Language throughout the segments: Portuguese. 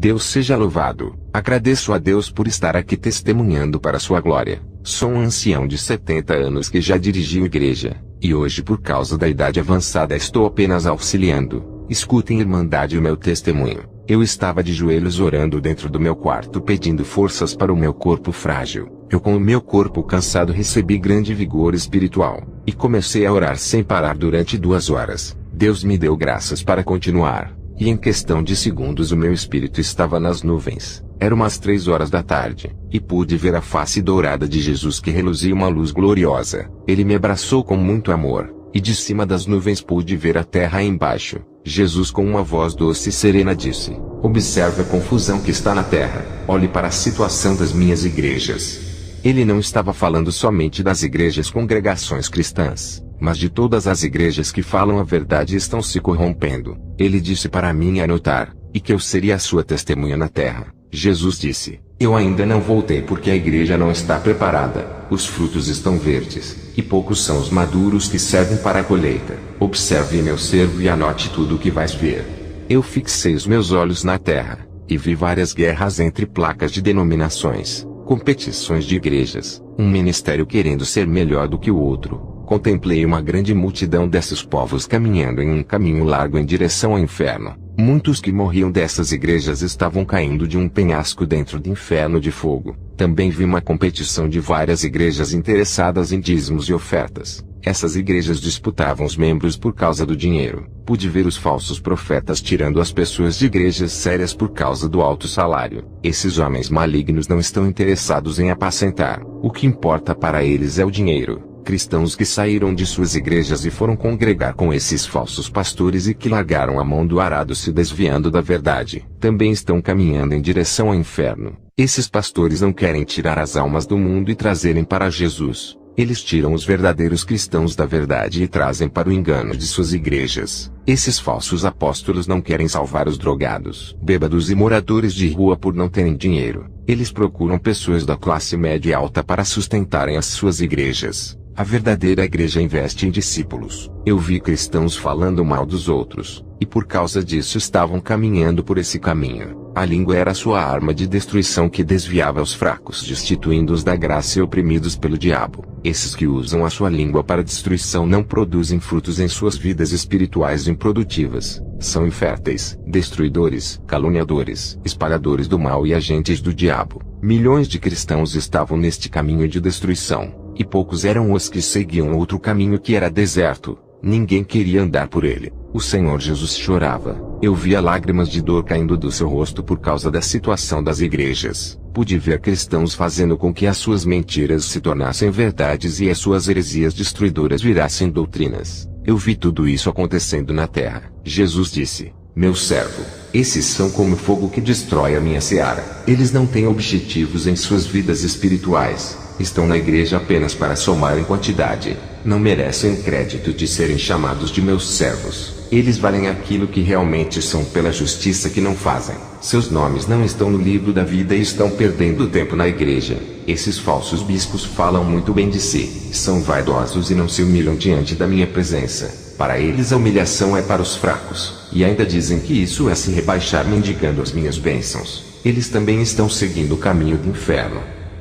Deus seja louvado. Agradeço a Deus por estar aqui testemunhando para sua glória. Sou um ancião de 70 anos que já dirigiu igreja, e hoje por causa da idade avançada estou apenas auxiliando. Escutem, Irmandade, o meu testemunho. Eu estava de joelhos orando dentro do meu quarto pedindo forças para o meu corpo frágil. Eu, com o meu corpo cansado, recebi grande vigor espiritual, e comecei a orar sem parar durante 2 horas. Deus me deu graças para continuar, e em questão de segundos o meu espírito estava nas nuvens. Era umas 3 horas da tarde, e pude ver a face dourada de Jesus que reluzia uma luz gloriosa. Ele me abraçou com muito amor, e de cima das nuvens pude ver a terra embaixo. Jesus, com uma voz doce e serena, disse: "Observe a confusão que está na terra. Olhe para a situação das minhas igrejas." Ele não estava falando somente das igrejas congregações cristãs, mas de todas as igrejas que falam a verdade e estão se corrompendo. Ele disse para mim anotar, e que eu seria a sua testemunha na terra. Jesus disse: "Eu ainda não voltei porque a igreja não está preparada. Os frutos estão verdes, e poucos são os maduros que servem para a colheita. Observe meu servo e anote tudo o que vais ver." Eu fixei os meus olhos na terra, e vi várias guerras entre placas de denominações, competições de igrejas, um ministério querendo ser melhor do que o outro. Contemplei uma grande multidão desses povos caminhando em um caminho largo em direção ao inferno. Muitos que morriam dessas igrejas estavam caindo de um penhasco dentro do inferno de fogo. Também vi uma competição de várias igrejas interessadas em dízimos e ofertas. Essas igrejas disputavam os membros por causa do dinheiro. Pude ver os falsos profetas tirando as pessoas de igrejas sérias por causa do alto salário. Esses homens malignos não estão interessados em apacentar. O que importa para eles é o dinheiro. Cristãos que saíram de suas igrejas e foram congregar com esses falsos pastores e que largaram a mão do arado se desviando da verdade, também estão caminhando em direção ao inferno. Esses pastores não querem tirar as almas do mundo e trazerem para Jesus. Eles tiram os verdadeiros cristãos da verdade e trazem para o engano de suas igrejas. Esses falsos apóstolos não querem salvar os drogados, bêbados e moradores de rua por não terem dinheiro. Eles procuram pessoas da classe média e alta para sustentarem as suas igrejas. A verdadeira igreja investe em discípulos. Eu vi cristãos falando mal dos outros, e por causa disso estavam caminhando por esse caminho. A língua era sua arma de destruição que desviava os fracos, destituindo-os da graça e oprimidos pelo diabo. Esses que usam a sua língua para destruição não produzem frutos em suas vidas espirituais improdutivas. São inférteis, destruidores, caluniadores, espalhadores do mal e agentes do diabo. Milhões de cristãos estavam neste caminho de destruição. E poucos eram os que seguiam outro caminho que era deserto. Ninguém queria andar por ele. O Senhor Jesus chorava. Eu via lágrimas de dor caindo do seu rosto por causa da situação das igrejas. Pude ver cristãos fazendo com que as suas mentiras se tornassem verdades e as suas heresias destruidoras virassem doutrinas. Eu vi tudo isso acontecendo na terra. Jesus disse: "Meu servo, esses são como fogo que destrói a minha seara." Eles não têm objetivos em suas vidas espirituais. Estão na igreja apenas para somar em quantidade. Não merecem crédito de serem chamados de meus servos. Eles valem aquilo que realmente são pela justiça que não fazem. Seus nomes não estão no livro da vida e estão perdendo tempo na igreja. Esses falsos bispos falam muito bem de si. São vaidosos e não se humilham diante da minha presença. Para eles a humilhação é para os fracos. E ainda dizem que isso é se rebaixar mendigando as minhas bênçãos. Eles também estão seguindo o caminho do inferno.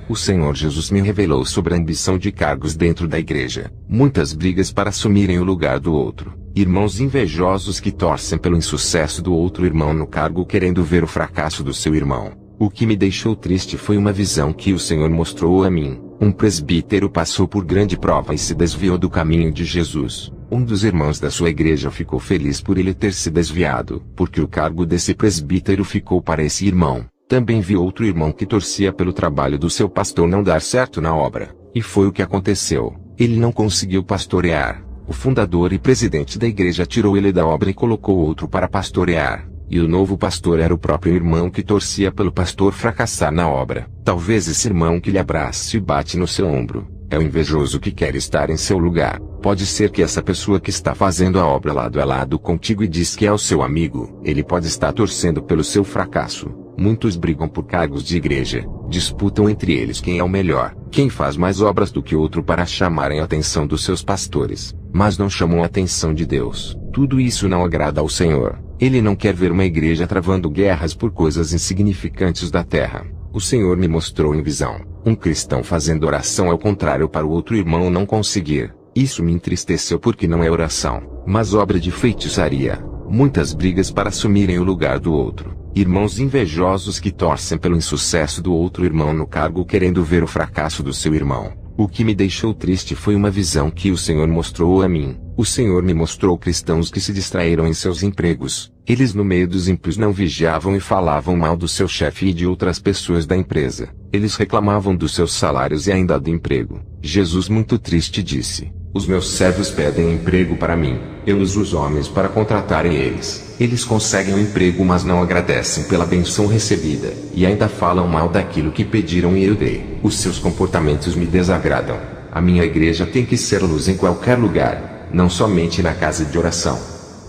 O Senhor Jesus me revelou sobre a ambição de cargos dentro da igreja. Muitas brigas para assumirem o lugar do outro. Irmãos invejosos que torcem pelo insucesso do outro irmão no cargo querendo ver o fracasso do seu irmão. O que me deixou triste foi uma visão que o Senhor mostrou a mim. Um presbítero passou por grande prova e se desviou do caminho de Jesus. Um dos irmãos da sua igreja ficou feliz por ele ter se desviado, porque o cargo desse presbítero ficou para esse irmão. Também vi outro irmão que torcia pelo trabalho do seu pastor não dar certo na obra. E foi o que aconteceu. Ele não conseguiu pastorear. O fundador e presidente da igreja tirou ele da obra e colocou outro para pastorear. E o novo pastor era o próprio irmão que torcia pelo pastor fracassar na obra. Talvez esse irmão que lhe abraça e bate no seu ombro é o invejoso que quer estar em seu lugar. Pode ser que essa pessoa que está fazendo a obra lado a lado contigo e diz que é o seu amigo, ele pode estar torcendo pelo seu fracasso. Muitos brigam por cargos de igreja, disputam entre eles quem é o melhor, quem faz mais obras do que outro para chamarem a atenção dos seus pastores, mas não chamam a atenção de Deus. Tudo isso não agrada ao Senhor. Ele não quer ver uma igreja travando guerras por coisas insignificantes da terra. O Senhor me mostrou em visão um cristão fazendo oração ao contrário para o outro irmão não conseguir. Isso me entristeceu porque não é oração, mas obra de feitiçaria. Muitas brigas para assumirem o lugar do outro. Irmãos invejosos que torcem pelo insucesso do outro irmão no cargo querendo ver o fracasso do seu irmão. O que me deixou triste foi uma visão que o Senhor mostrou a mim. O Senhor me mostrou cristãos que se distraíram em seus empregos. Eles no meio dos ímpios não vigiavam e falavam mal do seu chefe e de outras pessoas da empresa. Eles reclamavam dos seus salários e ainda do emprego. Jesus muito triste disse: os meus servos pedem emprego para mim. Eu uso os homens para contratarem eles. Eles conseguem o emprego mas não agradecem pela benção recebida. E ainda falam mal daquilo que pediram e eu dei. Os seus comportamentos me desagradam. A minha igreja tem que ser luz em qualquer lugar, não somente na casa de oração.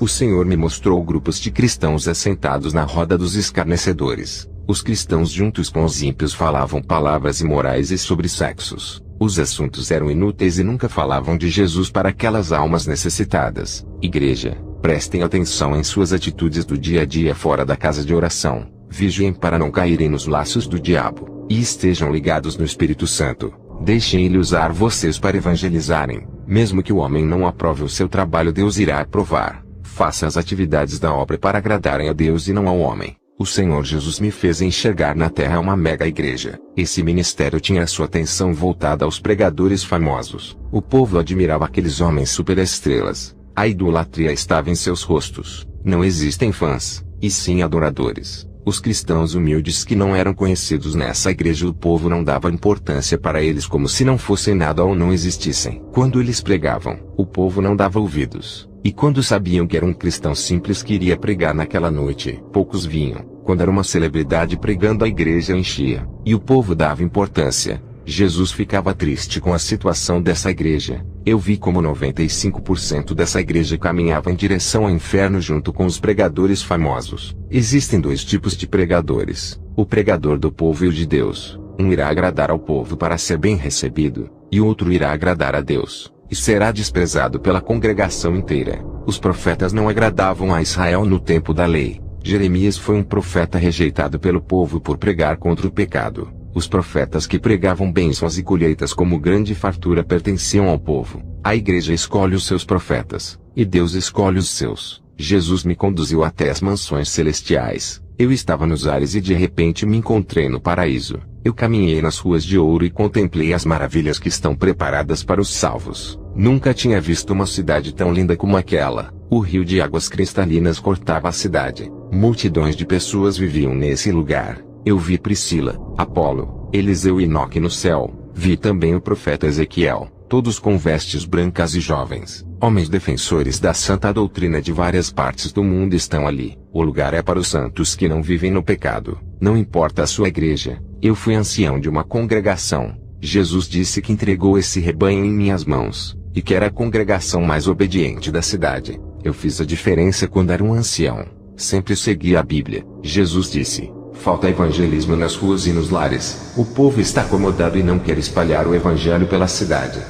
O Senhor me mostrou grupos de cristãos assentados na roda dos escarnecedores. Os cristãos juntos com os ímpios falavam palavras imorais e sobre sexos. Os assuntos eram inúteis e nunca falavam de Jesus para aquelas almas necessitadas. Igreja, prestem atenção em suas atitudes do dia a dia fora da casa de oração. Vigiem para não caírem nos laços do diabo. E estejam ligados no Espírito Santo. Deixem ele usar vocês para evangelizarem. Mesmo que o homem não aprove o seu trabalho, Deus irá aprovar. Faça as atividades da obra para agradarem a Deus e não ao homem. O Senhor Jesus me fez enxergar na terra uma mega igreja. Esse ministério tinha sua atenção voltada aos pregadores famosos. O povo admirava aqueles homens superestrelas. A idolatria estava em seus rostos. Não existem fãs, e sim adoradores. Os cristãos humildes que não eram conhecidos nessa igreja, o povo não dava importância para eles como se não fossem nada ou não existissem. Quando eles pregavam, o povo não dava ouvidos. E quando sabiam que era um cristão simples que iria pregar naquela noite, poucos vinham. Quando era uma celebridade pregando, a igreja enchia, e o povo dava importância. Jesus ficava triste com a situação dessa igreja. Eu vi como 95% dessa igreja caminhava em direção ao inferno junto com os pregadores famosos. Existem dois tipos de pregadores: o pregador do povo e o de Deus. Um irá agradar ao povo para ser bem recebido, e o outro irá agradar a Deus, e será desprezado pela congregação inteira. Os profetas não agradavam a Israel no tempo da lei. Jeremias foi um profeta rejeitado pelo povo por pregar contra o pecado. Os profetas que pregavam bênçãos e colheitas como grande fartura pertenciam ao povo. A igreja escolhe os seus profetas, e Deus escolhe os seus. Jesus me conduziu até as mansões celestiais. Eu estava nos ares e de repente me encontrei no paraíso. Eu caminhei nas ruas de ouro e contemplei as maravilhas que estão preparadas para os salvos. Nunca tinha visto uma cidade tão linda como aquela. O rio de águas cristalinas cortava a cidade. Multidões de pessoas viviam nesse lugar. Eu vi Priscila, Apolo, Eliseu e Enoque no céu. Vi também o profeta Ezequiel, todos com vestes brancas e jovens. Homens defensores da santa doutrina de várias partes do mundo estão ali. O lugar é para os santos que não vivem no pecado. Não importa a sua igreja. Eu fui ancião de uma congregação. Jesus disse que entregou esse rebanho em minhas mãos, e que era a congregação mais obediente da cidade. Eu fiz a diferença quando era um ancião. Sempre segui a Bíblia. Jesus disse: falta evangelismo nas ruas e nos lares. O povo está acomodado e não quer espalhar o evangelho pela cidade.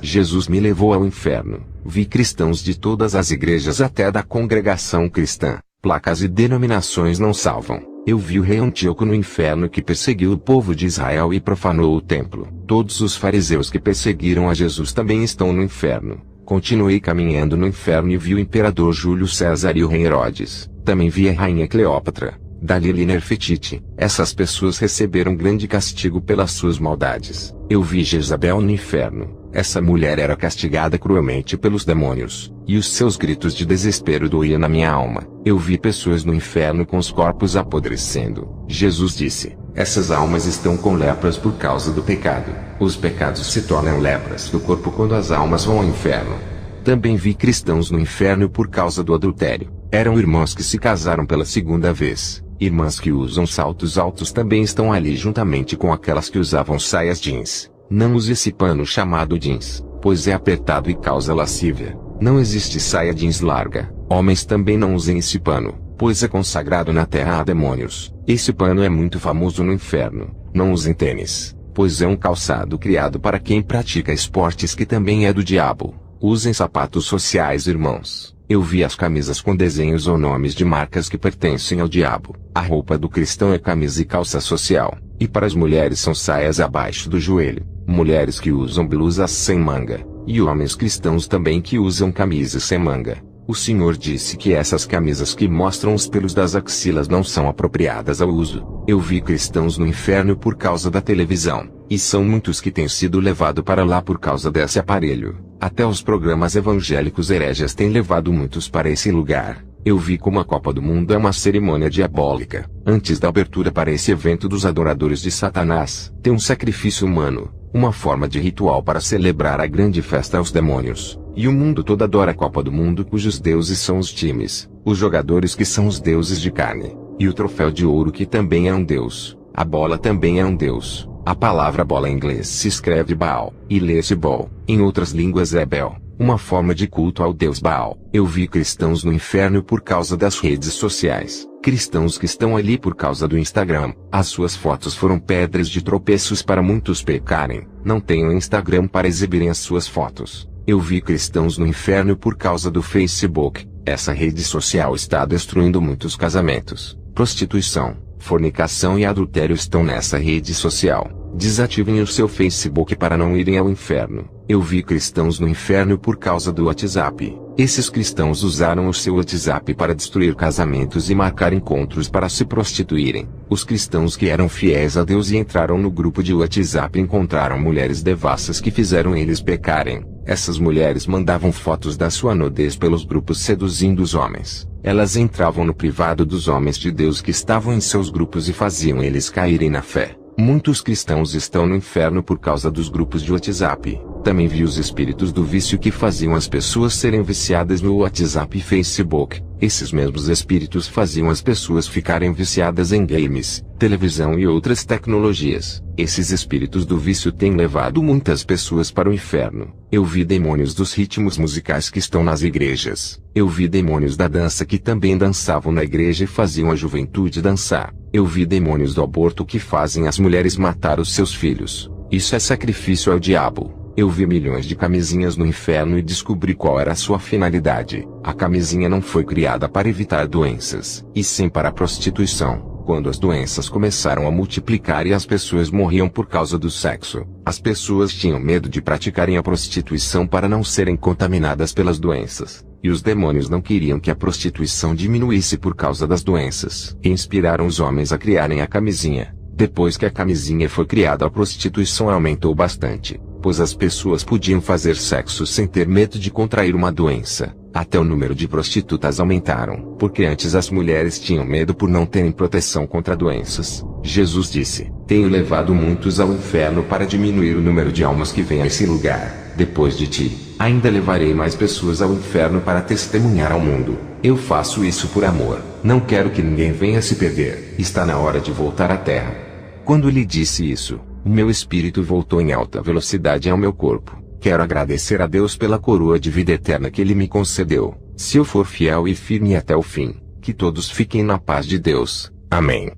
Jesus me levou ao inferno. Vi cristãos de todas as igrejas, até da congregação cristã. Placas e denominações não salvam. Eu vi o rei Antíoco no inferno, que perseguiu o povo de Israel e profanou o templo. Todos os fariseus que perseguiram a Jesus também estão no inferno. Continuei caminhando no inferno e vi o imperador Júlio César e o rei Herodes. Também vi a rainha Cleópatra, Dalila e Nefertiti. Essas pessoas receberam grande castigo pelas suas maldades. Eu vi Jezabel no inferno. Essa mulher era castigada cruelmente pelos demônios, e os seus gritos de desespero doíam na minha alma. Eu vi pessoas no inferno com os corpos apodrecendo. Jesus disse: essas almas estão com lepras por causa do pecado. Os pecados se tornam lepras do corpo quando as almas vão ao inferno. Também vi cristãos no inferno por causa do adultério. Eram irmãos que se casaram pela segunda vez. Irmãs que usam saltos altos também estão ali juntamente com aquelas que usavam saias jeans. Não use esse pano chamado jeans, pois é apertado e causa lascívia. Não existe saia jeans larga. Homens também não usem esse pano, pois é consagrado na terra a demônios. Esse pano é muito famoso no inferno. Não usem tênis, pois é um calçado criado para quem pratica esportes que também é do diabo. Usem sapatos sociais, irmãos. Eu vi as camisas com desenhos ou nomes de marcas que pertencem ao diabo. A roupa do cristão é camisa e calça social, e para as mulheres são saias abaixo do joelho, mulheres que usam blusas sem manga, e homens cristãos também que usam camisas sem manga. O Senhor disse que essas camisas que mostram os pelos das axilas não são apropriadas ao uso. Eu vi cristãos no inferno por causa da televisão, e são muitos que têm sido levados para lá por causa desse aparelho. Até os programas evangélicos hereges têm levado muitos para esse lugar. Eu vi como a Copa do Mundo é uma cerimônia diabólica. Antes da abertura para esse evento dos adoradores de Satanás, tem um sacrifício humano, uma forma de ritual para celebrar a grande festa aos demônios. E o mundo todo adora a Copa do Mundo, cujos deuses são os times, os jogadores que são os deuses de carne, e o troféu de ouro que também é um deus. A bola também é um deus. A palavra bola em inglês se escreve Baal, e lê-se Bol, em outras línguas é Bel, uma forma de culto ao deus Baal. Eu vi cristãos no inferno por causa das redes sociais, cristãos que estão ali por causa do Instagram. As suas fotos foram pedras de tropeços para muitos pecarem. Não tenham Instagram para exibirem as suas fotos. Eu vi cristãos no inferno por causa do Facebook. Essa rede social está destruindo muitos casamentos. Prostituição, fornicação e adultério estão nessa rede social. Desativem o seu Facebook para não irem ao inferno. Eu vi cristãos no inferno por causa do WhatsApp. Esses cristãos usaram o seu WhatsApp para destruir casamentos e marcar encontros para se prostituírem. Os cristãos que eram fiéis a Deus e entraram no grupo de WhatsApp encontraram mulheres devassas que fizeram eles pecarem. Essas mulheres mandavam fotos da sua nudez pelos grupos seduzindo os homens. Elas entravam no privado dos homens de Deus que estavam em seus grupos e faziam eles caírem na fé. Muitos cristãos estão no inferno por causa dos grupos de WhatsApp. Também vi os espíritos do vício que faziam as pessoas serem viciadas no WhatsApp e Facebook. Esses mesmos espíritos faziam as pessoas ficarem viciadas em games, televisão e outras tecnologias. Esses espíritos do vício têm levado muitas pessoas para o inferno. Eu vi demônios dos ritmos musicais que estão nas igrejas. Eu vi demônios da dança que também dançavam na igreja e faziam a juventude dançar. Eu vi demônios do aborto que fazem as mulheres matar os seus filhos. Isso é sacrifício ao diabo. Eu vi milhões de camisinhas no inferno e descobri qual era a sua finalidade. A camisinha não foi criada para evitar doenças, e sim para a prostituição. Quando as doenças começaram a multiplicar e as pessoas morriam por causa do sexo, as pessoas tinham medo de praticarem a prostituição para não serem contaminadas pelas doenças. E os demônios não queriam que a prostituição diminuísse por causa das doenças. E inspiraram os homens a criarem a camisinha. Depois que a camisinha foi criada, a prostituição aumentou bastante, pois as pessoas podiam fazer sexo sem ter medo de contrair uma doença. Até o número de prostitutas aumentaram, porque antes as mulheres tinham medo por não terem proteção contra doenças. Jesus disse: "Tenho levado muitos ao inferno para diminuir o número de almas que vêm a esse lugar. Depois de ti, ainda levarei mais pessoas ao inferno para testemunhar ao mundo. Eu faço isso por amor. Não quero que ninguém venha se perder. Está na hora de voltar à terra." Quando lhe disse isso, o meu espírito voltou em alta velocidade ao meu corpo. Quero agradecer a Deus pela coroa de vida eterna que Ele me concedeu. Se eu for fiel e firme até o fim, que todos fiquem na paz de Deus. Amém.